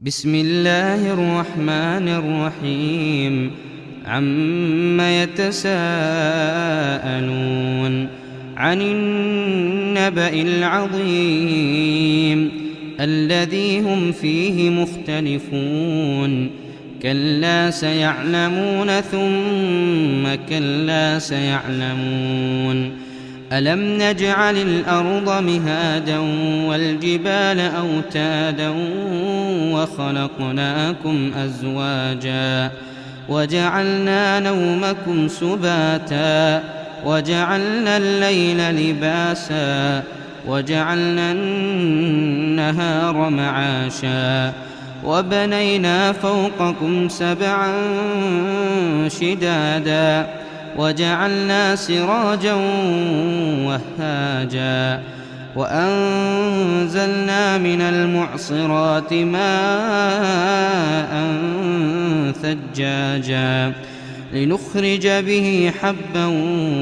بسم الله الرحمن الرحيم. عم يتساءلون عن النبأ العظيم الذي هم فيه مختلفون. كلا سيعلمون ثم كلا سيعلمون. ألم نجعل الأرض مهادا والجبال أوتادا وخلقناكم أزواجا وجعلنا نومكم سباتا وجعلنا الليل لباسا وجعلنا النهار معاشا وبنينا فوقكم سبعا شدادا وجعلنا سراجا وهاجا وأنزلنا من المعصرات ماء ثجاجا لنخرج به حبا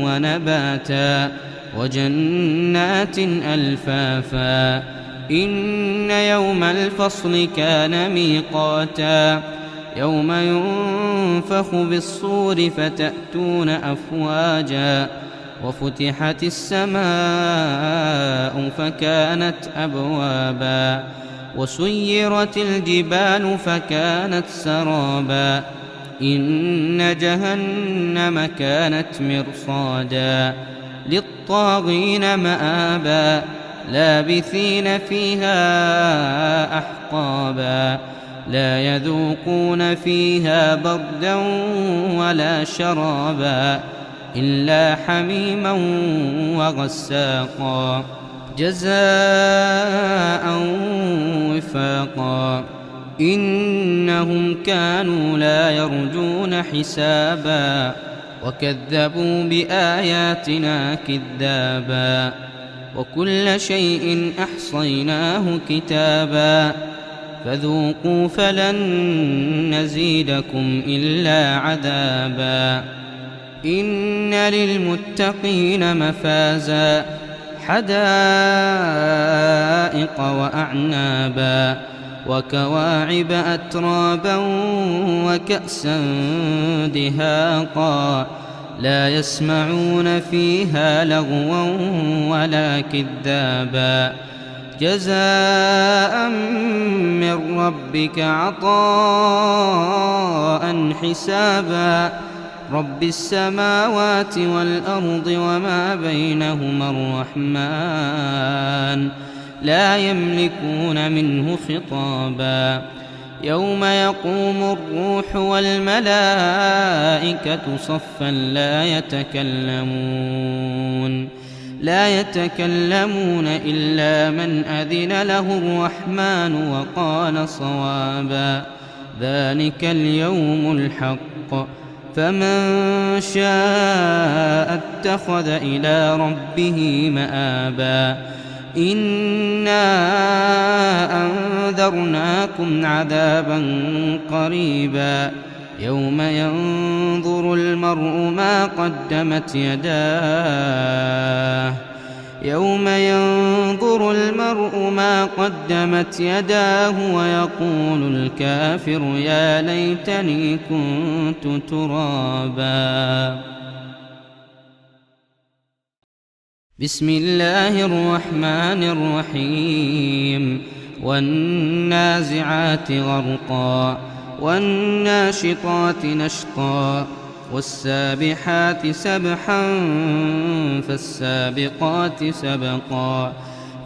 ونباتا وجنات ألفافا. إن يوم الفصل كان ميقاتا يوم ينفخ بالصور فتأتون أفواجا وفتحت السماء فكانت أبوابا وسيرت الجبال فكانت سرابا. إن جهنم كانت مرصادا للطاغين مآبا لابثين فيها أحقابا لا يذوقون فيها بردا ولا شرابا إلا حميما وغساقا جزاء وفاقا. إنهم كانوا لا يرجون حسابا وكذبوا بآياتنا كذابا وكل شيء أحصيناه كتابا فذوقوا فلن نزيدكم إلا عذابا. إن للمتقين مفازا حدائق وأعنابا وكواعب أترابا وكأسا دهاقا لا يسمعون فيها لغوا ولا كذابا جزاء من ربك عطاء حسابا. رب السماوات والأرض وما بينهما الرحمن لا يملكون منه خطابا. يوم يقوم الروح والملائكة صفا لا يتكلمون إلا من أذن له الرحمن وقال صوابا. ذلك اليوم الحق فمن شاء اتخذ إلى ربه مآبا. إنا أنذرناكم عذابا قريبا يوم ينظر المرء ما قدمت يداه ويقول الكافر يا ليتني كنت ترابا. بسم الله الرحمن الرحيم. والنازعات غرقا والناشطات نشطا والسابحات سبحا فالسابقات سبقا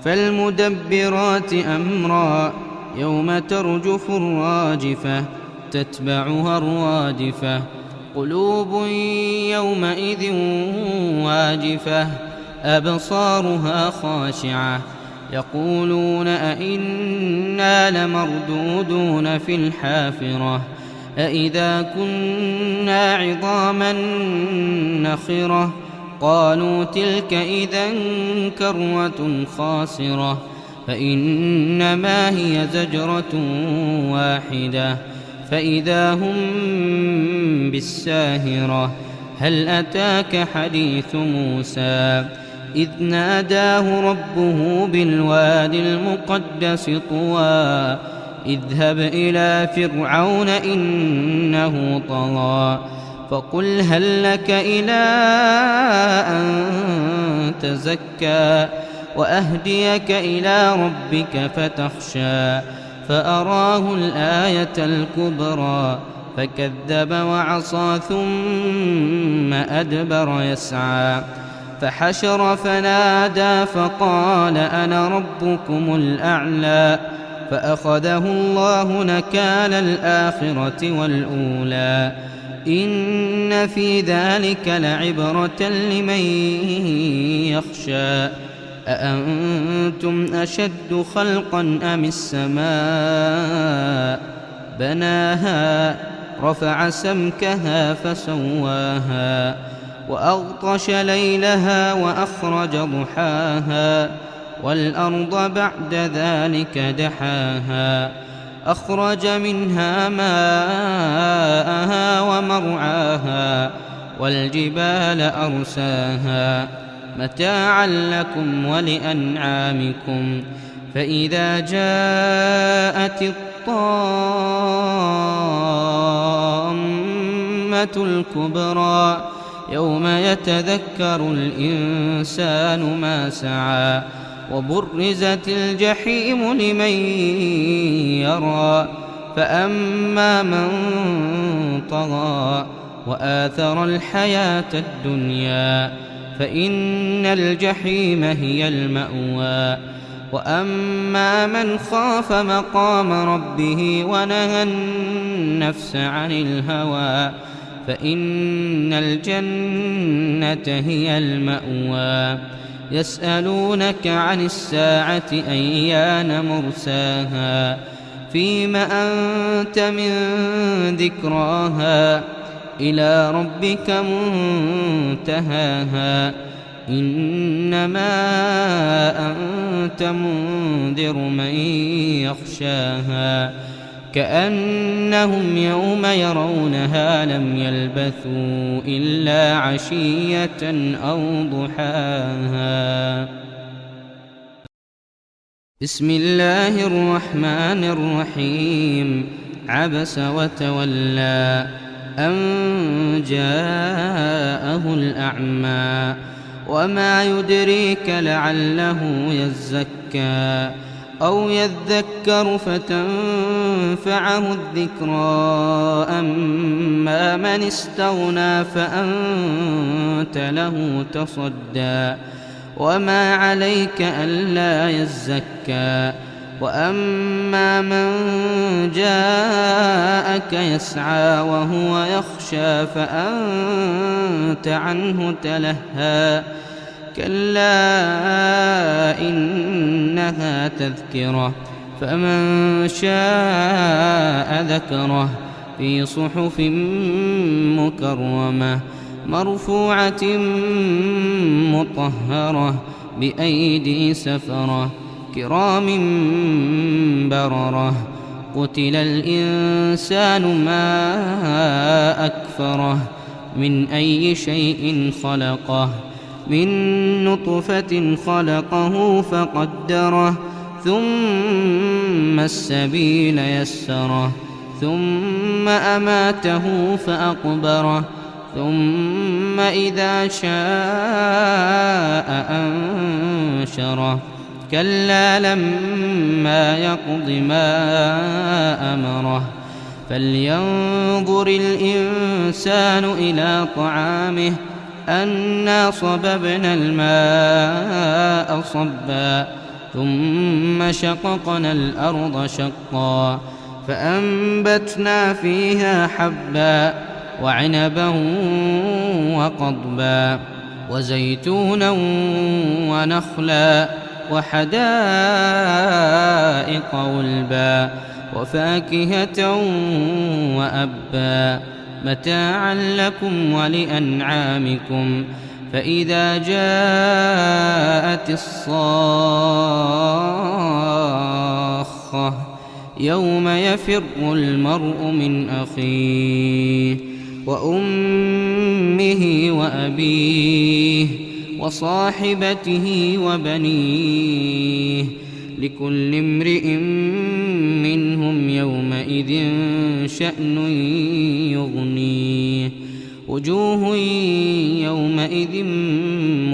فالمدبرات أمرا يوم ترجف الراجفة تتبعها الرادفة قلوب يومئذ واجفة أبصارها خاشعة يقولون أئنا لمردودون في الحافرة أئذا كنا عظاما نخرة قالوا تلك إذا كرة خاسرة فإنما هي زجرة واحدة فإذا هم بالساهرة. هل أتاك حديث موسى إذ ناداه ربه بالوادي المقدس طوى اذهب إلى فرعون إنه طغى فقل هل لك إلى أن تزكى وأهديك إلى ربك فتخشى فأراه الآية الكبرى فكذب وعصى ثم أدبر يسعى فحشر فنادى فقال أنا ربكم الأعلى فأخذه الله نكال الآخرة والأولى إن في ذلك لعبرة لمن يخشى أأنتم أشد خلقا أم السماء بناها رفع سمكها فسواها وأغطش ليلها وأخرج ضحاها والأرض بعد ذلك دحاها أخرج منها ماءها ومرعاها والجبال أرساها متاعا لكم ولأنعامكم فإذا جاءت الطامة الكبرى يوم يتذكر الإنسان ما سعى وبرزت الجحيم لمن يرى فأما من طغى وآثر الحياة الدنيا فإن الجحيم هي المأوى وأما من خاف مقام ربه ونهى النفس عن الهوى فإن الجنة هي المأوى يسألونك عن الساعة أيان مرساها فيم أنت من ذكراها إلى ربك منتهاها إنما أنت منذر من يخشاها كأنهم يوم يرونها لم يلبثوا إلا عشية أو ضحاها بسم الله الرحمن الرحيم عبس وتولى أن جاءه الأعمى وما يدريك لعله يزكى أو يذكر فتنفعه الذكرى أما من استغنى فأنت له تصدى وما عليك ألا يزكى وأما من جاءك يسعى وهو يخشى فأنت عنه تلهى كلا إنها تذكرة فمن شاء ذكره في صحف مكرمة مرفوعة مطهرة بأيدي سفرة كرام بررة قتل الإنسان ما أكفره من أي شيء خلقه من نطفة خلقه فقدره ثم السبيل يسره ثم أماته فأقبره ثم إذا شاء أنشره كلا لما يقض ما أمره فلينظر الإنسان إلى طعامه أنا صببنا الماء صبا ثم شققنا الأرض شقا فأنبتنا فيها حبا وعنبا وقضبا وزيتونا ونخلا وحدائق غلبا وفاكهة وأبا متاعا لكم ولأنعامكم فإذا جاءت الصاخة يوم يفر المرء من أخيه وأمه وأبيه وصاحبته وبنيه لكل امرئ منهم يومئذ شأن يغنيه وجوه يومئذ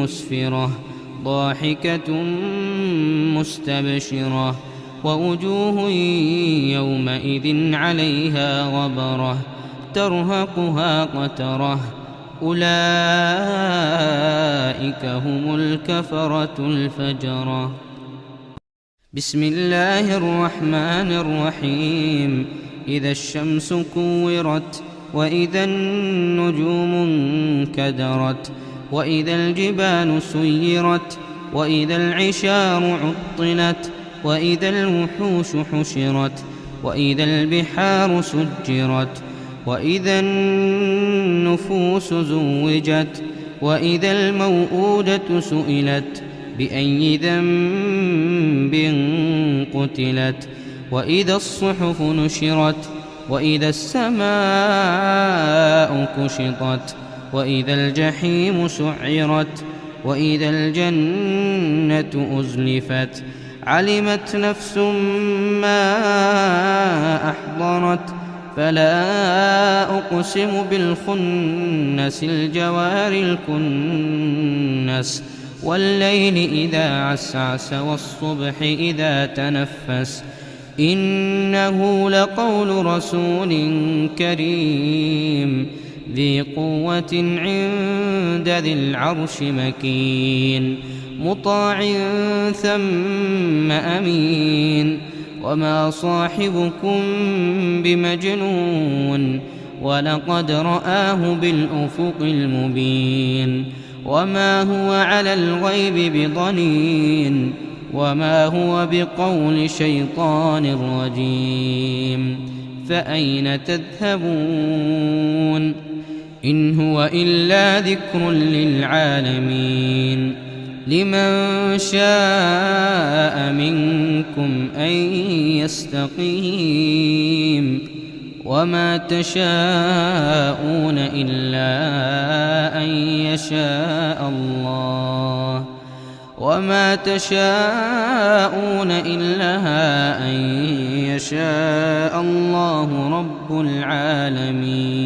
مسفرة ضاحكة مستبشرة ووجوه يومئذ عليها غبرة ترهقها قترة أولئك هم الكفرة الفجرة. بسم الله الرحمن الرحيم. إذا الشمس كورت وإذا النجوم انكدرت وإذا الجبال سيرت وإذا العشار عطلت وإذا الوحوش حشرت وإذا البحار سجرت وإذا النفوس زوجت وإذا الموءودة سئلت بأي ذنب قتلت وإذا الصحف نشرت وإذا السماء كشطت وإذا الجحيم سعرت وإذا الجنة أزلفت علمت نفس ما أحضرت فلا أقسم بالخنس الجوار الكنس والليل إذا عسعس والصبح إذا تنفس إنه لقول رسول كريم ذي قوة عند ذي العرش مكين مطاع ثم أمين وما صاحبكم بمجنون ولقد رآه بالأفق المبين وما هو على الغيب بضنين وما هو بقول شيطان رجيم فأين تذهبون إن هو إلا ذكر للعالمين لمن شاء منكم أن يستقيم وما تشاءون إلا أن يشاء الله وما تشاءون إلا أن يشاء الله رب العالمين.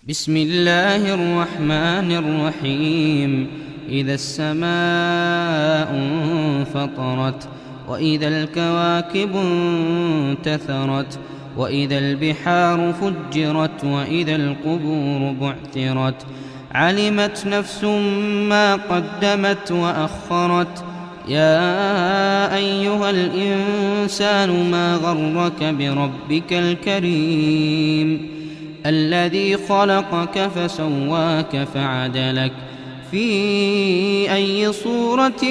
بسم الله الرحمن الرحيم. إذا السماء انفطرت وإذا الكواكب انتثرت وإذا البحار فجرت وإذا القبور بعثرت علمت نفس ما قدمت وأخرت يا أيها الإنسان ما غرك بربك الكريم الذي خلقك فسواك فعدلك في أي صورة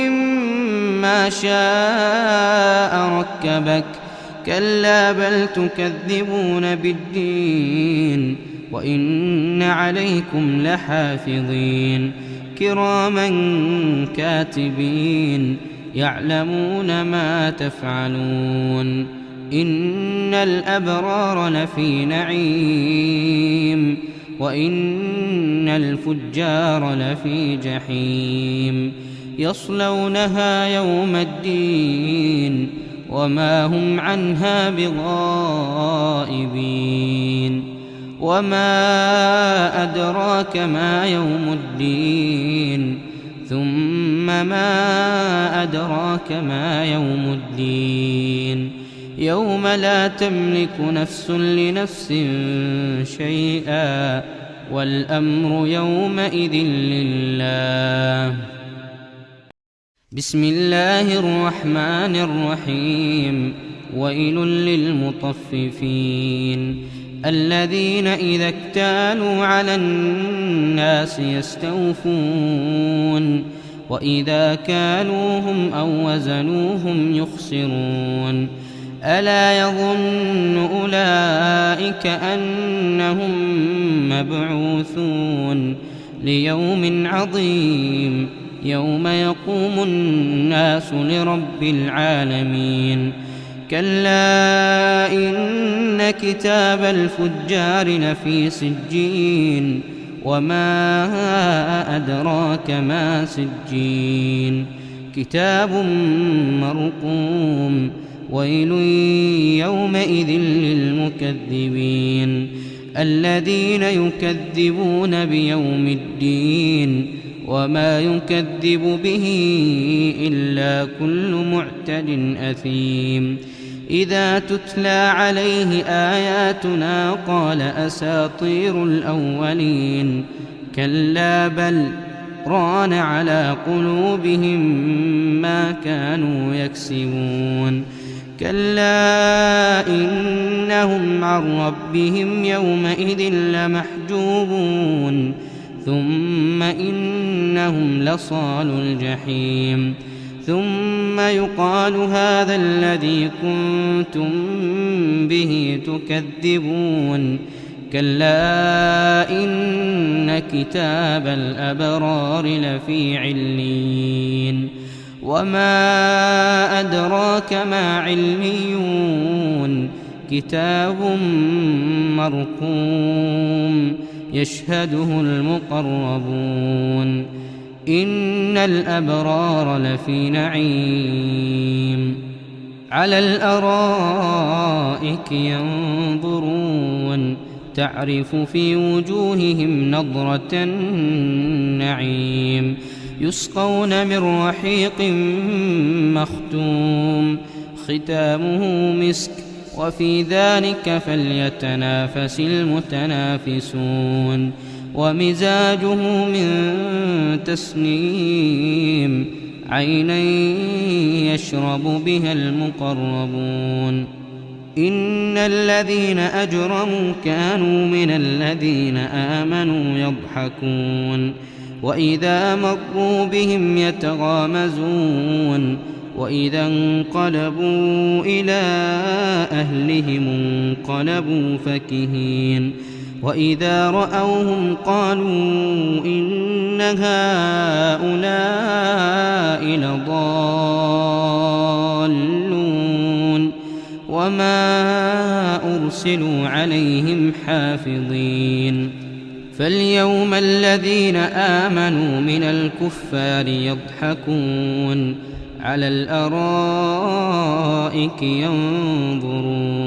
ما شاء ركبك كلا بل تكذبون بالدين وإن عليكم لحافظين كراما كاتبين يعلمون ما تفعلون إن الأبرار لفي نعيم وإن الفجار لفي جحيم يصلونها يوم الدين وما هم عنها بغائبين وما أدراك ما يوم الدين ثم ما أدراك ما يوم الدين يوم لا تملك نفس لنفس شيئا والأمر يومئذ لله. بسم الله الرحمن الرحيم. ويل للمطففين الذين إذا اكتالوا على الناس يستوفون وإذا كالوهم أو وزنوهم يخسرون ألا يظن أولئك أنهم مبعوثون ليوم عظيم يوم يقوم الناس لرب العالمين كلا إن كتاب الفجار لفي سجين وما أدراك ما سجين كتاب مرقوم ويل يومئذ للمكذبين الذين يكذبون بيوم الدين وما يكذب به إلا كل معتد أثيم إذا تتلى عليه آياتنا قال أساطير الأولين كلا بل ران على قلوبهم ما كانوا يكسبون كلا إنهم عن ربهم يومئذ لمحجوبون ثم إنهم لصالو الجحيم ثم يقال هذا الذي كنتم به تكذبون كلا إن كتاب الأبرار لفي عليين وما أدراك ما عليون كتاب مرقوم يشهده المقربون إن الأبرار لفي نعيم على الأرائك ينظرون تعرف في وجوههم نضرة النعيم يسقون من رحيق مختوم ختامه مسك وفي ذلك فليتنافس المتنافسون ومزاجه من تسنيم عينا يشرب بها المقربون إن الذين أجرموا كانوا من الذين آمنوا يضحكون وإذا مروا بهم يتغامزون وإذا انقلبوا إلى أهلهم انقلبوا فكهين وإذا رأوهم قالوا إن هؤلاء لضالون وما أرسلوا عليهم حافظين فاليوم الذين آمنوا من الكفار يضحكون على الأرائك ينظرون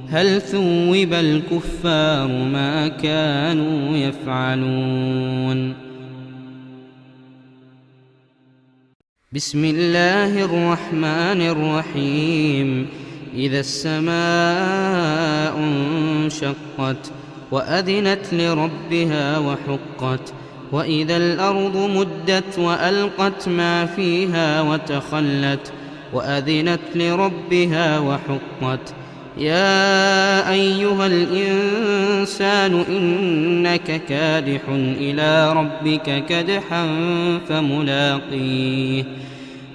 هل ثوب الكفار ما كانوا يفعلون بسم الله الرحمن الرحيم إذا السماء انشقت وأذنت لربها وحقت وإذا الأرض مدت وألقت ما فيها وتخلت وأذنت لربها وحقت يا أيها الإنسان إنك كادح إلى ربك كدحا فملاقيه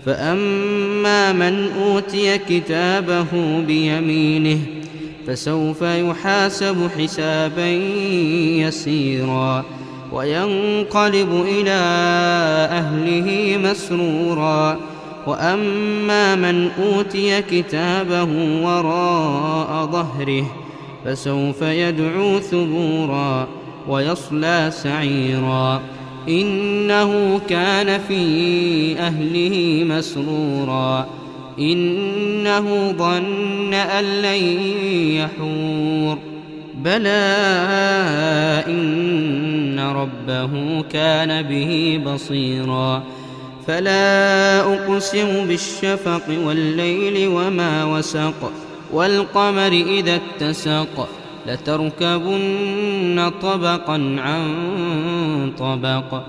فأما من أوتي كتابه بيمينه فسوف يحاسب حسابا يسيرا وينقلب إلى أهله مسرورا وأما من أوتي كتابه وراء ظهره فسوف يدعو ثبورا ويصلى سعيرا إنه كان في أهله مسرورا إنه ظن أن لن يحور بلى إن ربه كان به بصيرا فلا أقسم بالشفق والليل وما وسق والقمر إذا اتسق لتركبن طبقا عن طبق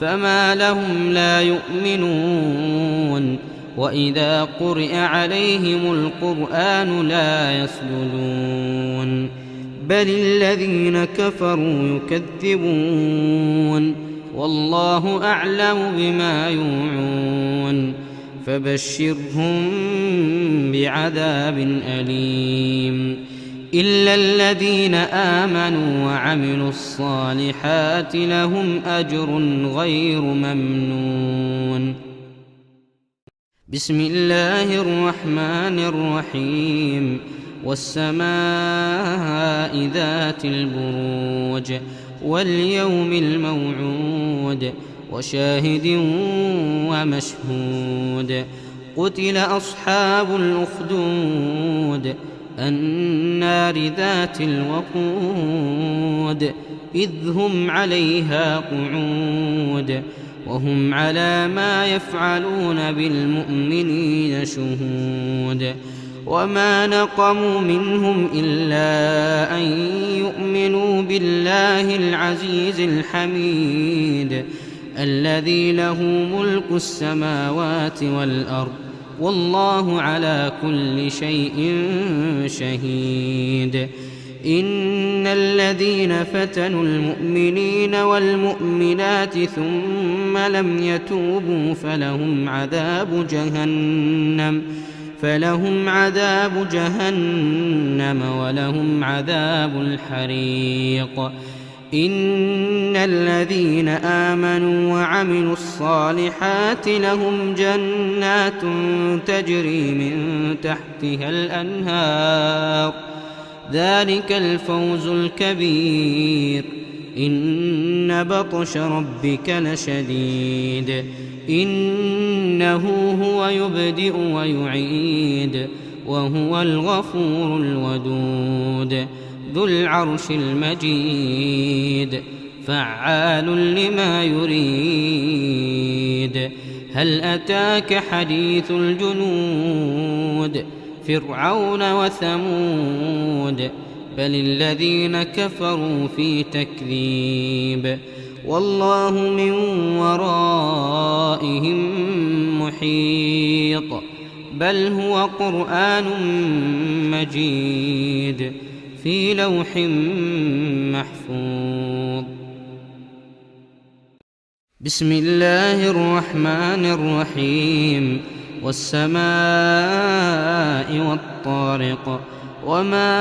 فما لهم لا يؤمنون وإذا قرئ عليهم القرآن لا يسجدون بل الذين كفروا يكذبون والله أعلم بما يوعون فبشرهم بعذاب أليم إلا الذين آمنوا وعملوا الصالحات لهم أجر غير ممنون بسم الله الرحمن الرحيم والسماء ذات البروج واليوم الموعود وشاهد ومشهود قتل أصحاب الأخدود النار ذات الوقود إذ هم عليها قعود وهم على ما يفعلون بالمؤمنين شهود وما نقموا منهم إلا أن يؤمنوا بالله العزيز الحميد الذي له ملك السماوات والأرض والله على كل شيء شهيد إن الذين فتنوا المؤمنين والمؤمنات ثم لم يتوبوا فلهم عذاب جهنم ولهم عذاب الحريق إن الذين آمنوا وعملوا الصالحات لهم جنات تجري من تحتها الأنهار ذلك الفوز الكبير إن بطش ربك لشديد إنه هو يبدئ ويعيد وهو الغفور الودود ذو العرش المجيد فعال لما يريد هل أتاك حديث الجنود فرعون وثمود بل الذين كفروا في تكذيب والله من ورائهم محيط بل هو قرآن مجيد في لوح محفوظ بسم الله الرحمن الرحيم والسماء والطارق وما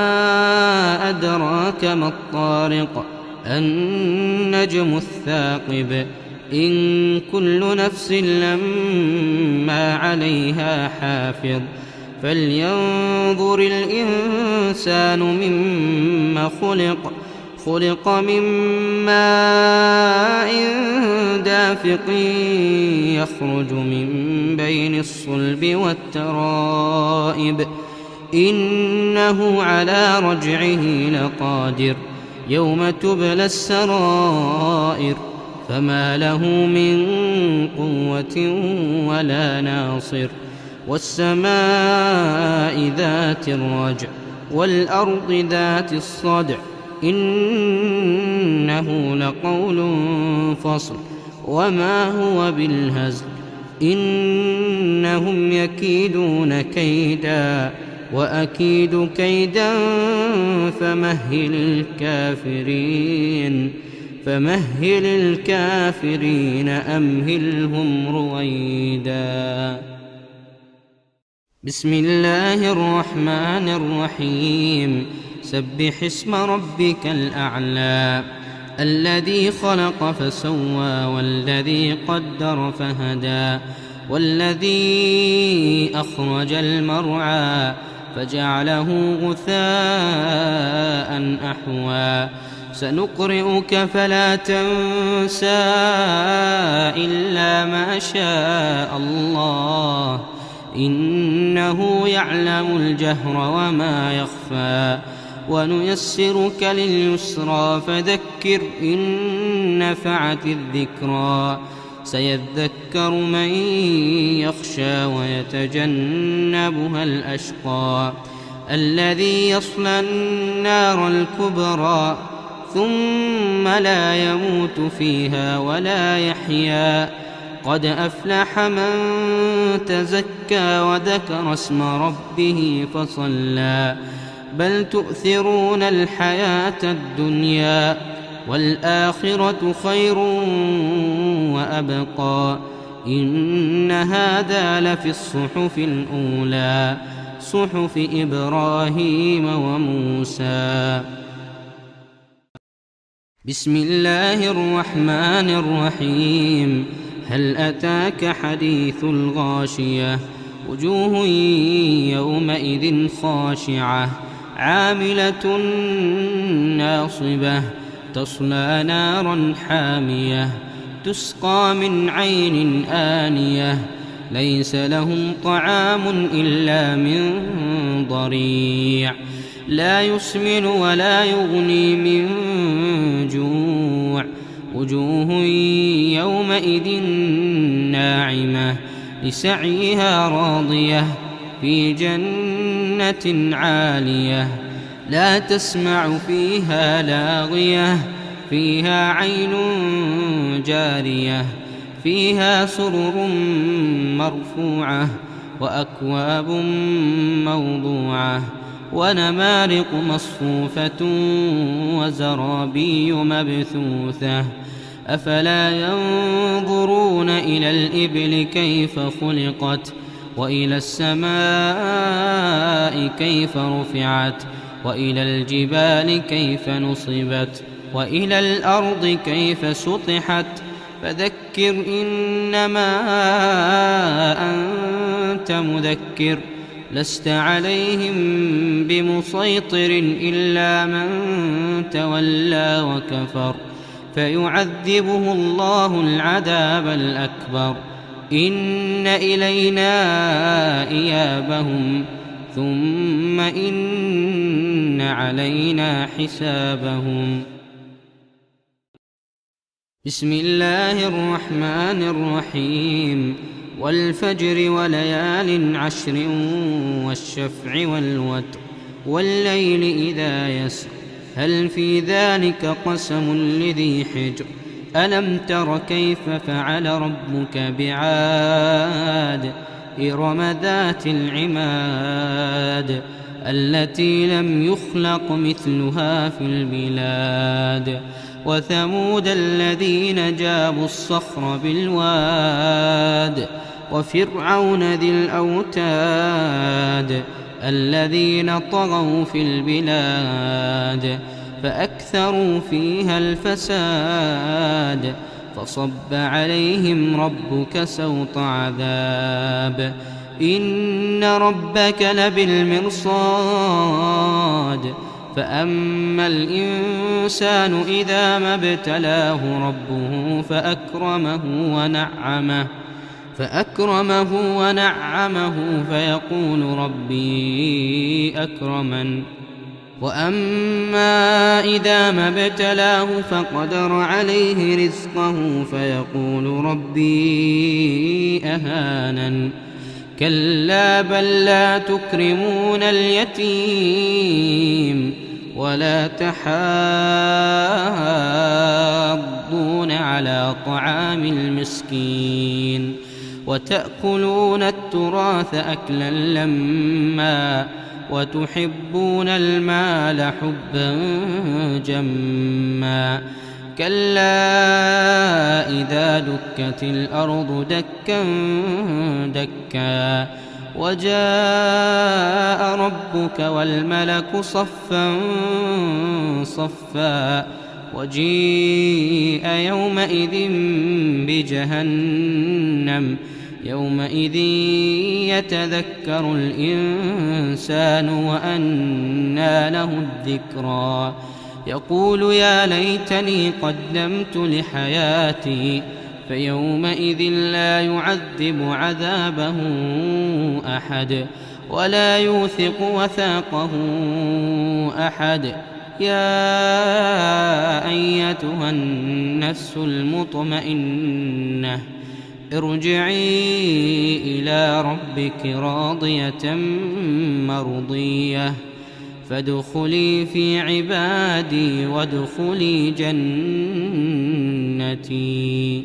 أدراك ما الطارق النجم الثاقب إن كل نفس لما عليها حافظ فلينظر الإنسان مما خلق من ماء دافق يخرج من بين الصلب والترائب إنه على رجعه لقادر يوم تبلى السرائر فما له من قوة ولا ناصر والسماء ذات الرجع والأرض ذات الصدع إنه لقول فصل وما هو بالهزل إنهم يكيدون كيدا وأكيد كيدا فمهل الكافرين أمهلهم رويدا بسم الله الرحمن الرحيم سبح اسم ربك الأعلى الذي خلق فسوى والذي قدر فهدى والذي أخرج المرعى فجعله غثاء أحوى سنقرئك فلا تنسى إلا ما شاء الله إنه يعلم الجهر وما يخفى ونيسرك لليسرى فذكر إن نفعت الذكرى سيذكر من يخشى ويتجنبها الأشقى الذي يصلى النار الكبرى ثم لا يموت فيها ولا يحيا قد أفلح من تزكى وذكر اسم ربه فصلى بل تؤثرون الحياة الدنيا والآخرة خير وأبقى إن هذا لفي الصحف الأولى صحف إبراهيم وموسى بسم الله الرحمن الرحيم هل أتاك حديث الغاشية وجوه يومئذ خاشعة عاملة ناصبة تصلى نارا حامية تسقى من عين آنية ليس لهم طعام إلا من ضريع لا يسمن ولا يغني من جوع وجوه يومئذ ناعمة لسعيها راضية في جنة عالية لا تسمع فيها لاغية فيها عين جارية فيها سرر مرفوعة وأكواب موضوعة ونمارق مصفوفة وزرابي مبثوثة أفلا ينظرون إلى الإبل كيف خلقت وإلى السماء كيف رفعت وإلى الجبال كيف نصبت وإلى الأرض كيف سطحت فذكر إنما أنت مذكر لست عليهم بمسيطر إلا من تولى وكفر فيعذبه الله العذاب الأكبر إن إلينا إيابهم ثم إن علينا حسابهم. بسم الله الرحمن الرحيم والفجر وليال عشر والشفع والوتر والليل إذا يسر هل في ذلك قسم لذي حجر ألم تر كيف فعل ربك بعاد إرم ذات العماد التي لم يخلق مثلها في البلاد وثمود الذين جابوا الصخر بالواد وفرعون ذي الأوتاد الذين طغوا في البلاد فأكثروا فيها الفساد فصب عليهم ربك سوط عذاب إن ربك لبالمرصاد فأما الإنسان إذا ما ابتلاه ربه فأكرمه ونعمه فيقول ربي أكرمن وأما إذا ما ابتلاه فقدر عليه رزقه فيقول ربي أهانن كلا بل لا تكرمون اليتيم ولا تحاضون على طعام المسكين وتأكلون التراث أكلا لما وتحبون المال حبا جما كلا إذا دكت الأرض دكا دكا وجاء ربك والملك صفا صفا وجيء يومئذ بجهنم يومئذ يتذكر الإنسان وأنى له الذكرى يقول يا ليتني قدمت لحياتي فيومئذ لا يعذب عذابه أحد ولا يوثق وثاقه أحد يا أيتها النفس المطمئنة ارجعي إلى ربك راضية مرضية فادخلي في عبادي وادخلي جنتي.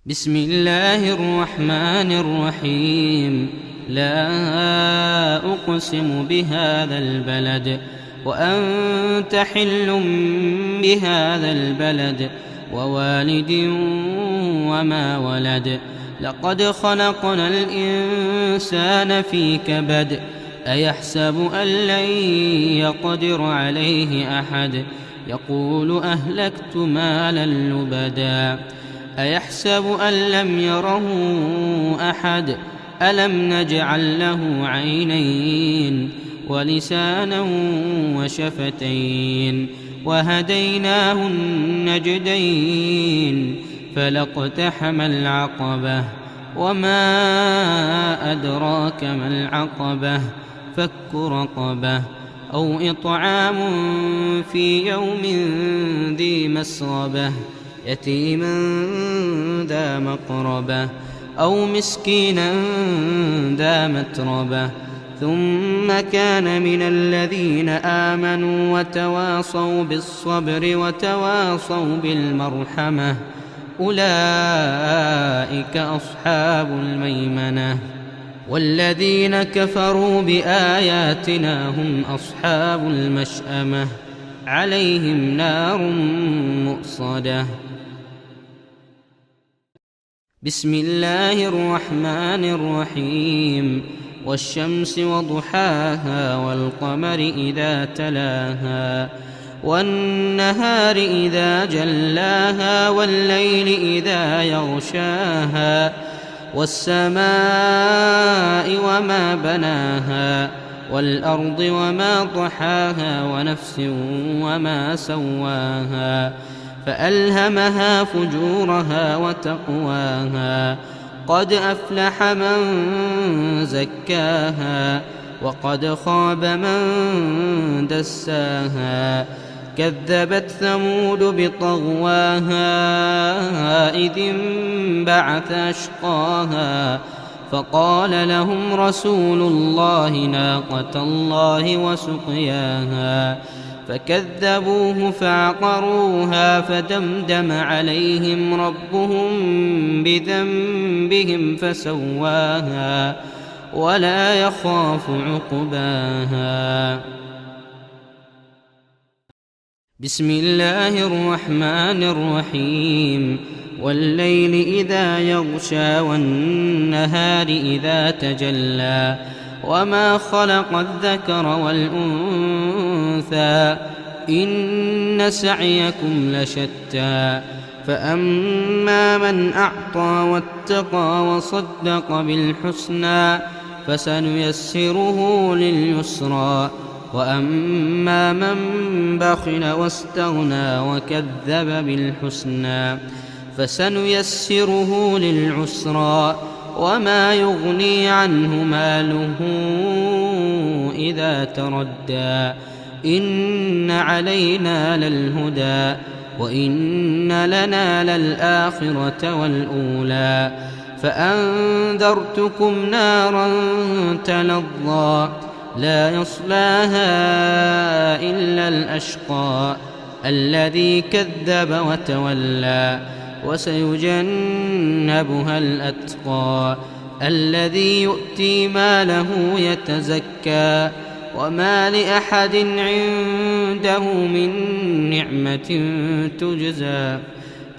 بسم الله الرحمن الرحيم لا أقسم بهذا البلد وأنت حل بهذا البلد ووالد وما ولد لقد خلقنا الإنسان في كبد أيحسب أن لن يقدر عليه أحد يقول أهلكت مالا لبدا أيحسب أن لم يره أحد ألم نجعل له عينين ولسانا وشفتين وهديناه النجدين فلا اقتحم العقبة وما أدراك ما العقبة فك رقبة أو إطعام في يوم ذي مسغبة يتيما ذا مقربة أو مسكينا ذا متربة ثم كان من الذين آمنوا وتواصوا بالصبر وتواصوا بالمرحمة أولئك أصحاب الميمنة والذين كفروا بآياتنا هم أصحاب المشأمة عليهم نار مؤصدة. بسم الله الرحمن الرحيم والشمس وضحاها والقمر إذا تلاها والنهار إذا جلاها والليل إذا يغشاها والسماء وما بناها والأرض وما طحاها ونفس وما سواها فألهمها فجورها وتقواها قد أفلح من زكاها وقد خاب من دساها كذبت ثمود بطغواها إذ انبعث أشقاها فقال لهم رسول الله ناقة الله وسقياها فكذبوه فعقروها فدمدم عليهم ربهم بذنبهم فسواها ولا يخاف عقباها. بسم الله الرحمن الرحيم والليل إذا يغشى والنهار إذا تجلى وما خلق الذكر والأنثى إن سعيكم لشتى فأما من أعطى واتقى وصدق بالحسنى فسنيسره لليسرى وأما من بخل واستغنى وكذب بالحسنى فسنيسره للعسرى وما يغني عنه ماله إذا تردى إن علينا للهدى وإن لنا للآخرة والأولى فأنذرتكم نارا تلظى لا يصلاها إلا الأشقى الذي كذب وتولى وسيجنبها الأتقى الذي يؤتي ماله يتزكى وما لأحد عنده من نعمة تجزى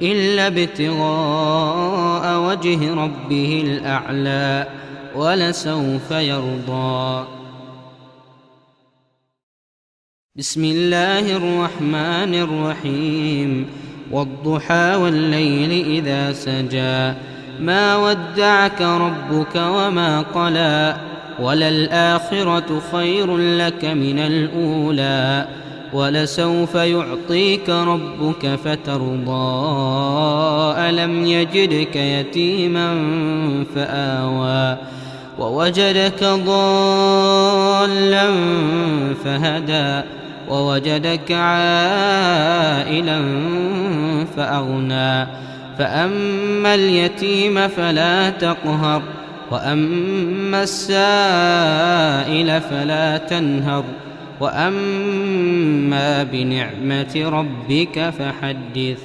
إلا ابتغاء وجه ربه الأعلى ولسوف يرضى. بسم الله الرحمن الرحيم والضحى والليل إذا سجى ما ودعك ربك وما قلى وللآخرة خير لك من الأولى ولسوف يعطيك ربك فترضى ألم يجدك يتيما فآوى ووجدك ضالا فهدى ووجدك عائلا فأغنى فأما اليتيم فلا تقهر وأما السائل فلا تنهر وأما بنعمة ربك فحدث.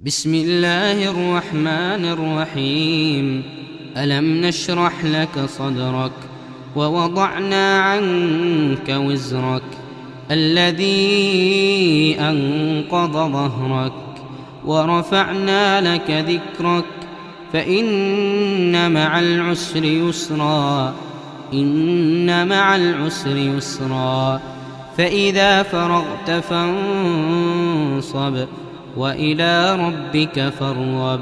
بسم الله الرحمن الرحيم ألم نشرح لك صدرك ووضعنا عنك وزرك الذي أنقض ظهرك ورفعنا لك ذكرك فإن مع العسر يسرا إن مع العسر يسرا فإذا فرغت فانصب وإلى ربك فارغب.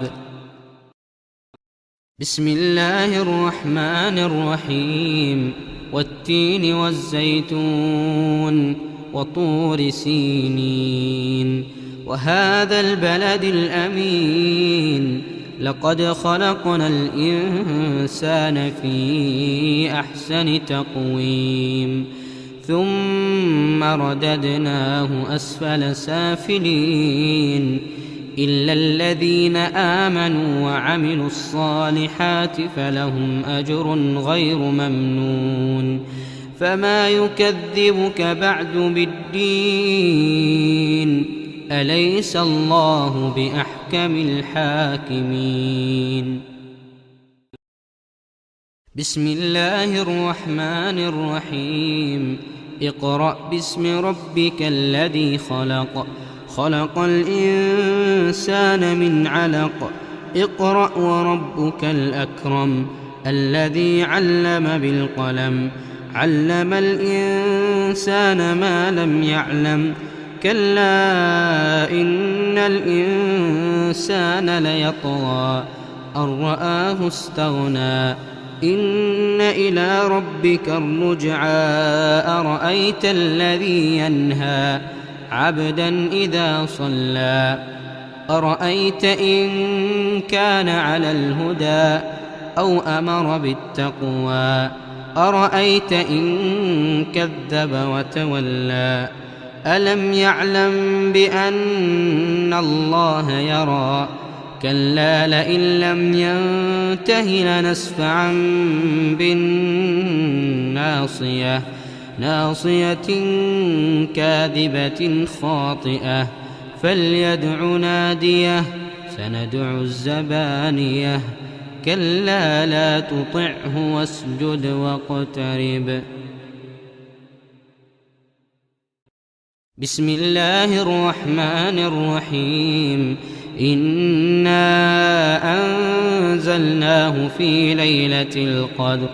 بسم الله الرحمن الرحيم والتين والزيتون وطور سينين وهذا البلد الأمين لقد خلقنا الإنسان في أحسن تقويم ثم رددناه أسفل سافلين إلا الذين آمنوا وعملوا الصالحات فلهم أجر غير ممنون فما يكذبك بعد بالدين أليس الله بأحكم الحاكمين بسم الله الرحمن الرحيم اقرأ باسم ربك الذي خلق خلق الإنسان من علق اقرأ وربك الأكرم الذي علم بالقلم علم الإنسان ما لم يعلم كلا إن الإنسان ليطغى أن رآه استغنى إن إلى ربك الرجعى أرأيت الذي ينهى عبدا إذا صلى أرأيت إن كان على الهدى أو أمر بالتقوى أرأيت إن كذب وتولى ألم يعلم بأن الله يرى كلا لئن لم ينته لنسفعا بالناصية ناصية كاذبة خاطئة فليدع ناديه سندع الزبانية كلا لا تطعه واسجد واقترب بسم الله الرحمن الرحيم إنا أنزلناه في ليلة القدر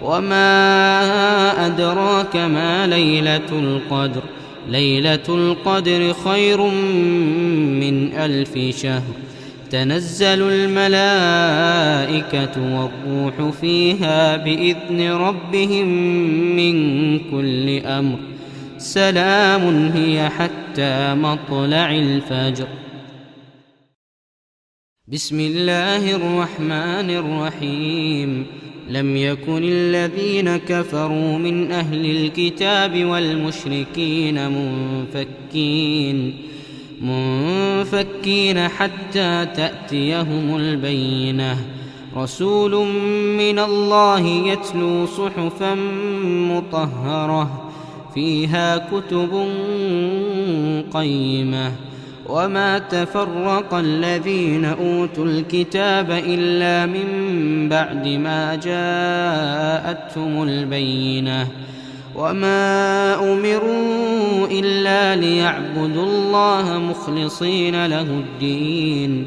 وما أدراك ما ليلة القدر ليلة القدر خير من 1000 شهر تنزل الملائكة والروح فيها بإذن ربهم من كل أمر سلام هي حتى مطلع الفجر بسم الله الرحمن الرحيم لم يكن الذين كفروا من أهل الكتاب والمشركين منفكين حتى تأتيهم البينة رسول من الله يتلو صحفا مطهرة فيها كتب قيمة وما تفرق الذين أوتوا الكتاب إلا من بعد ما جاءتهم البينة وما أمروا إلا ليعبدوا الله مخلصين له الدين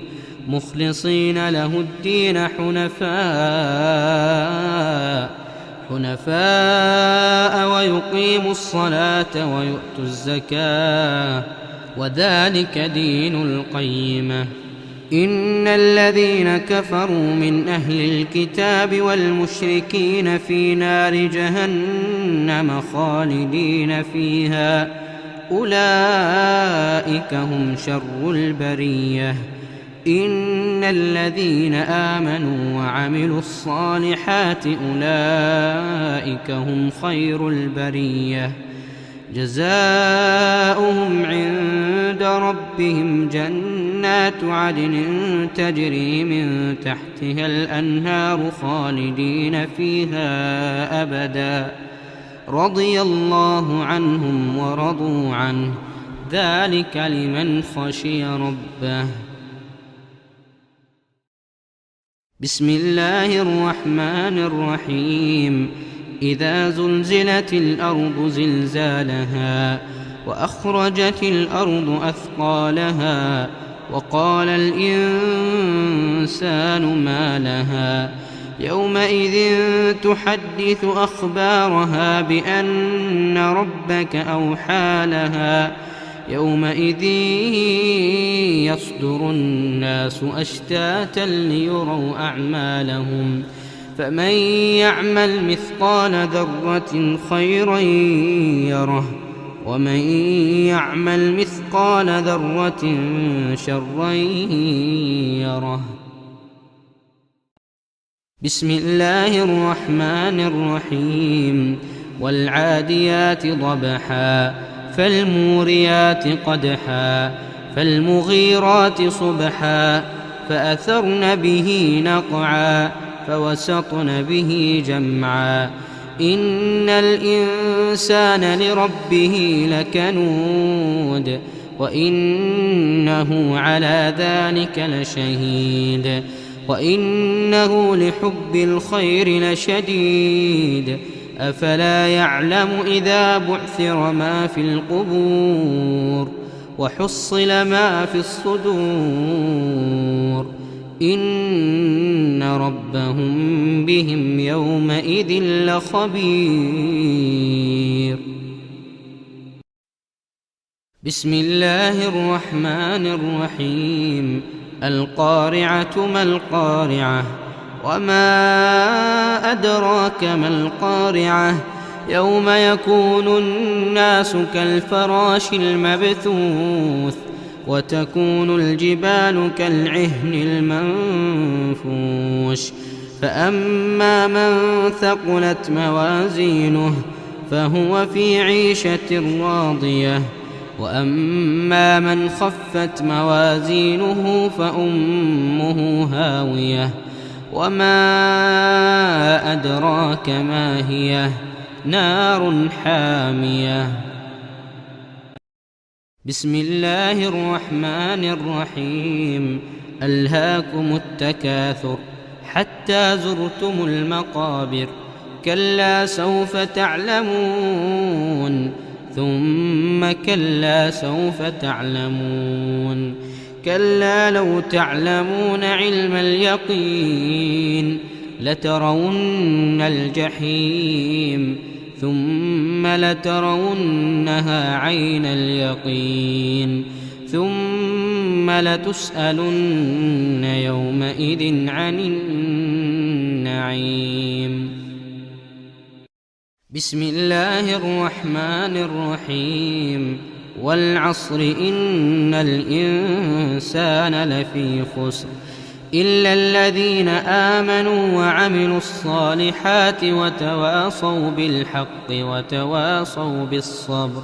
حنفاء ويقيموا الصلاة ويؤتوا الزكاة وذلك دين القيمة إن الذين كفروا من أهل الكتاب والمشركين في نار جهنم خالدين فيها أولئك هم شر البرية إن الذين آمنوا وعملوا الصالحات أولئك هم خير البرية جزاؤهم عند ربهم جنات عدن تجري من تحتها الأنهار خالدين فيها أبدا رضي الله عنهم ورضوا عنه ذلك لمن خشي ربه بسم الله الرحمن الرحيم إذا زلزلت الأرض زلزالها وأخرجت الأرض أثقالها وقال الإنسان ما لها يومئذ تحدث أخبارها بأن ربك أوحى لها يومئذ يصدر الناس أشتاتا ليروا أعمالهم فمن يعمل مثقال ذرة خيرا يره ومن يعمل مثقال مثقال ذرة شرا يره. بسم الله الرحمن الرحيم. والعاديات ضبحا فالموريات قدحا فالمغيرات صبحا فأثرن به نقعا فوسطن به جمعا إن الإنسان لربه لكنود وإنه على ذلك لشهيد وإنه لحب الخير لشديد أفلا يعلم إذا بعثر ما في القبور وحصل ما في الصدور إن ربهم بهم يومئذ لخبير. بسم الله الرحمن الرحيم. القارعة ما القارعة وما أدراك ما القارعة يوم يكون الناس كالفراش المبثوث وتكون الجبال كالعهن المنفوش فأما من ثقلت موازينه فهو في عيشة راضية وأما من خفت موازينه فأمه هاوية وما أدراك ما هي نار حامية. بسم الله الرحمن الرحيم. ألهاكم التكاثر حتى زرتم المقابر كلا سوف تعلمون ثم كلا سوف تعلمون كلا لو تعلمون علم اليقين لترون الجحيم ثم لترونها عين اليقين ثم لتسألن يومئذ عن النعيم. بسم الله الرحمن الرحيم. والعصر إن الإنسان لفي خسر إلا الذين آمنوا وعملوا الصالحات وتواصوا بالحق وتواصوا بالصبر.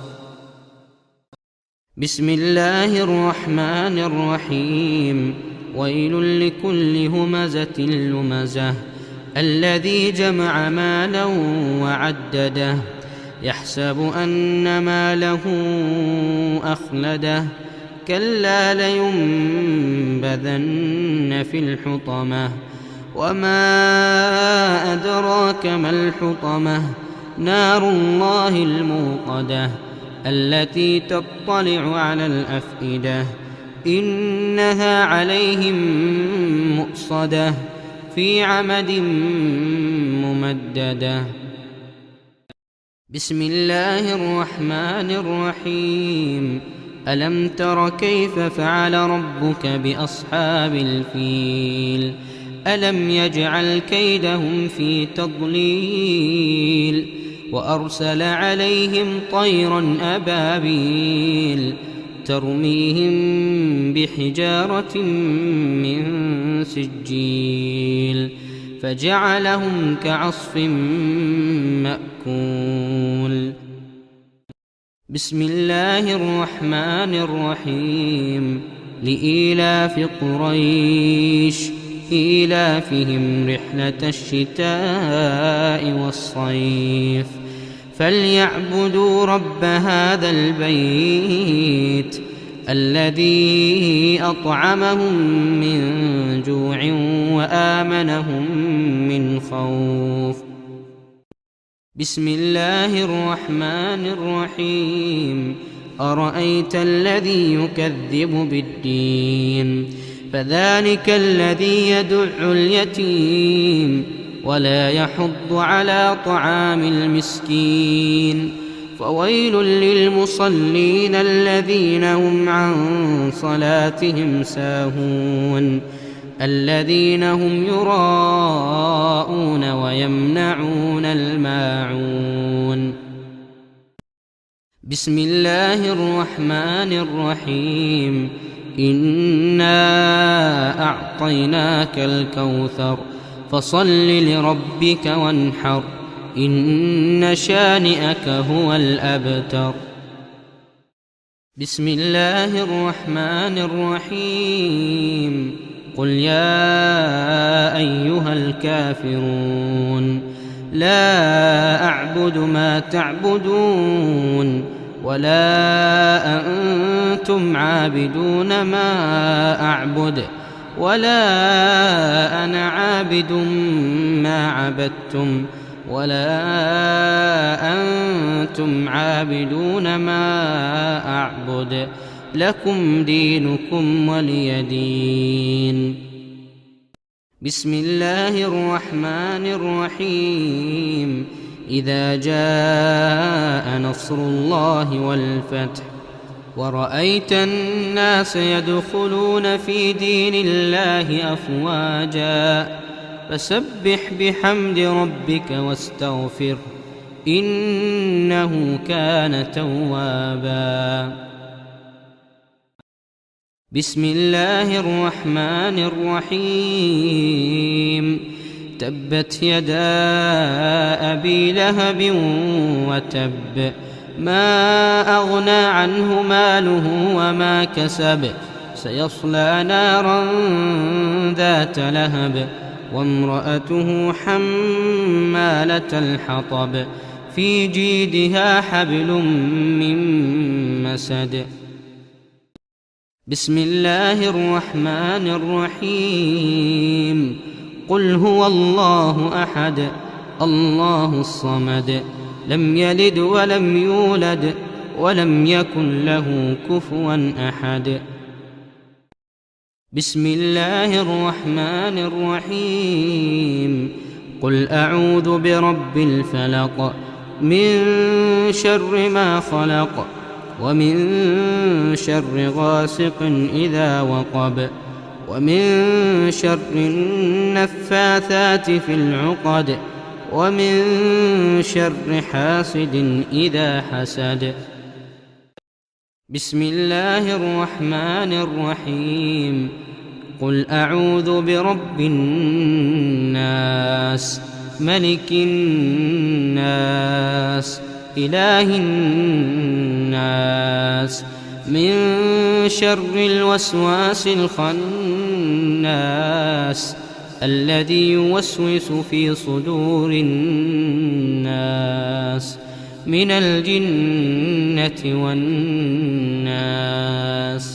بسم الله الرحمن الرحيم. ويل لكل همزة لمزة الذي جمع مالا وعدده يحسب أن ماله أخلده كلا لينبذن في الحطمة وما أدراك ما الحطمة نار الله الموقدة التي تطلع على الأفئدة إنها عليهم مؤصدة في عمد ممددة. بسم الله الرحمن الرحيم. ألم تر كيف فعل ربك بأصحاب الفيل ألم يجعل كيدهم في تضليل وأرسل عليهم طيرا أبابيل ترميهم بحجارة من سجيل فجعلهم كعصف مأكول. بسم الله الرحمن الرحيم. لإيلاف قريش إيلافهم رحلة الشتاء والصيف فليعبدوا رب هذا البيت الذي أطعمهم من جوع وآمنهم من خوف. بسم الله الرحمن الرحيم. أرأيت الذي يكذب بالدين فذلك الذي يدع اليتيم ولا يحض على طعام المسكين فويل للمصلين الذين هم عن صلاتهم ساهون الذين هم يراءون ويمنعون الماعون. بسم الله الرحمن الرحيم إنا أعطيناك الكوثر فصل لربك وانحر إن شانئك هو الأبتر. بسم الله الرحمن الرحيم قل يا أيها الكافرون لا أعبد ما تعبدون ولا أنتم عابدون ما أعبد ولا أنا عابد ما عبدتم ولا أنتم عابدون ما أعبد لكم دينكم ولي دين. بسم الله الرحمن الرحيم إذا جاء نصر الله والفتح ورأيت الناس يدخلون في دين الله أفواجا فسبح بحمد ربك واستغفره إنه كان توابا. بسم الله الرحمن الرحيم تبت يدا أبي لهب وتب ما أغنى عنه ماله وما كسب سيصلى نارا ذات لهب وامرأته حمالة الحطب في جيدها حبل من مسد. بسم الله الرحمن الرحيم قل هو الله أحد الله الصمد لم يلد ولم يولد ولم يكن له كفوا أحد. بسم الله الرحمن الرحيم قل أعوذ برب الفلق من شر ما خلق ومن شر غاسق إذا وقب ومن شر النفاثات في العقد ومن شر حاسد إذا حسد. بسم الله الرحمن الرحيم قل أعوذ برب الناس ملك الناس إله الناس من شر الوسواس الخناس الذي يوسوس في صدور الناس من الجنة والناس.